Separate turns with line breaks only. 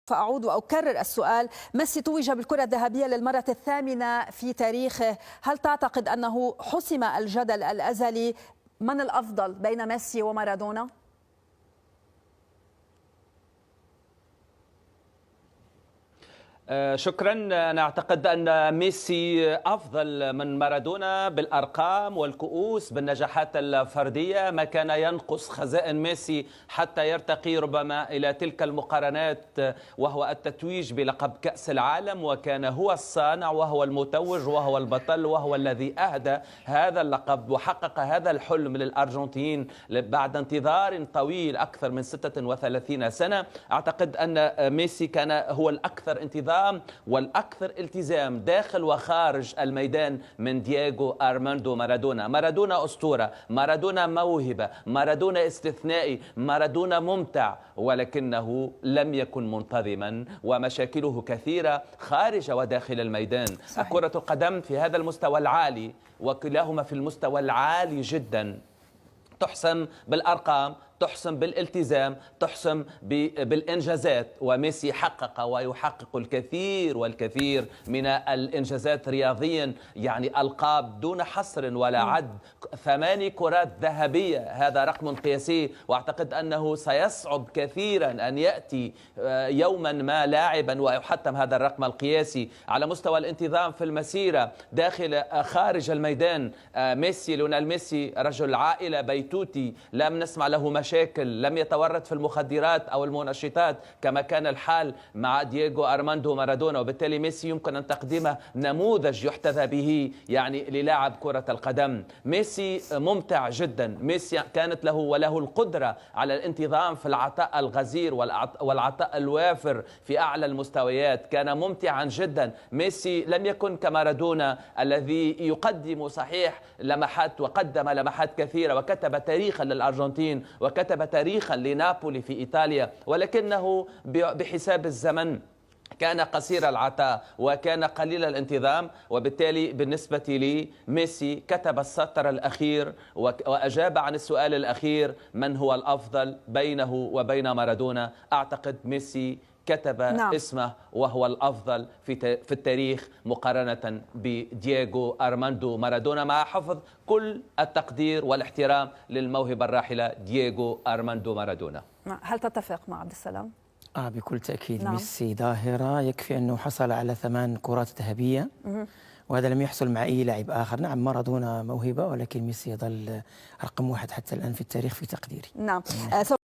فأعود وأكرر السؤال: ميسي توج بالكرة الذهبية للمرة الثامنة في تاريخه، هل تعتقد أنه حسم الجدل الأزلي من الأفضل بين ميسي ومارادونا؟
شكرا. أنا أعتقد أن ميسي أفضل من مارادونا بالأرقام والكؤوس بالنجاحات الفردية. ما كان ينقص خزائن ميسي حتى يرتقي ربما إلى تلك المقارنات، وهو التتويج بلقب كأس العالم، وكان هو الصانع وهو المتوج وهو البطل وهو الذي أهدى هذا اللقب وحقق هذا الحلم للأرجنتين بعد انتظار طويل أكثر من 36 سنة. أعتقد أن ميسي كان هو الأكثر انتظار والأكثر التزام داخل وخارج الميدان من دييغو أرماندو مارادونا. مارادونا أسطورة، مارادونا موهبة، مارادونا استثنائي، مارادونا ممتع، ولكنه لم يكن منتظما ومشاكله كثيرة خارج وداخل الميدان. صحيح. كرة القدم في هذا المستوى العالي وكلاهما في المستوى العالي جدا تحسم بالأرقام، تحسم بالالتزام، تحسم بالإنجازات، وميسي حقق ويحقق الكثير والكثير من الإنجازات رياضيا، يعني ألقاب دون حصر ولا عد. 8 كرات ذهبية، هذا رقم قياسي، وأعتقد أنه سيصعب كثيرا أن يأتي يوما ما لاعبا ويحتم هذا الرقم القياسي على مستوى الانتظام في المسيرة داخل خارج الميدان. ميسي، ليونيل ميسي رجل عائلة بيتوتي، لم نسمع له مشاكل، لم يتورط في المخدرات أو المنشطات كما كان الحال مع دييغو أرماندو مارادونا، وبالتالي ميسي يمكن أن تقديمه نموذج يحتذى به يعني للاعب كرة القدم. ميسي ممتع جدا، ميسي كانت له وله القدرة على الانتظام في العطاء الغزير والعطاء الوافر في أعلى المستويات، كان ممتعا جدا. ميسي لم يكن كمارادونا الذي يقدم صحيح لمحات، وقدم لمحات كثيرة وكتب تاريخا للأرجنتين وكتب تاريخا لنابولي في إيطاليا، ولكنه بحساب الزمن كان قصير العطاء وكان قليل الانتظام. وبالتالي بالنسبة لي ميسي كتب السطر الأخير وأجاب عن السؤال الأخير: من هو الأفضل بينه وبين مارادونا؟ أعتقد ميسي كتب اسمه وهو الأفضل في التاريخ مقارنة بدييغو أرماندو مارادونا، مع حفظ كل التقدير والاحترام للموهبة الراحلة دييغو أرماندو مارادونا.
هل تتفق مع عبد السلام؟
بكل تأكيد. ميسي ظاهرة، يكفي أنه حصل على 8 كرات ذهبية وهذا لم يحصل مع أي لاعب آخر. نعم، مارادونا موهبة، ولكن ميسي يظل رقم 1 حتى الآن في التاريخ في تقديري.
نعم.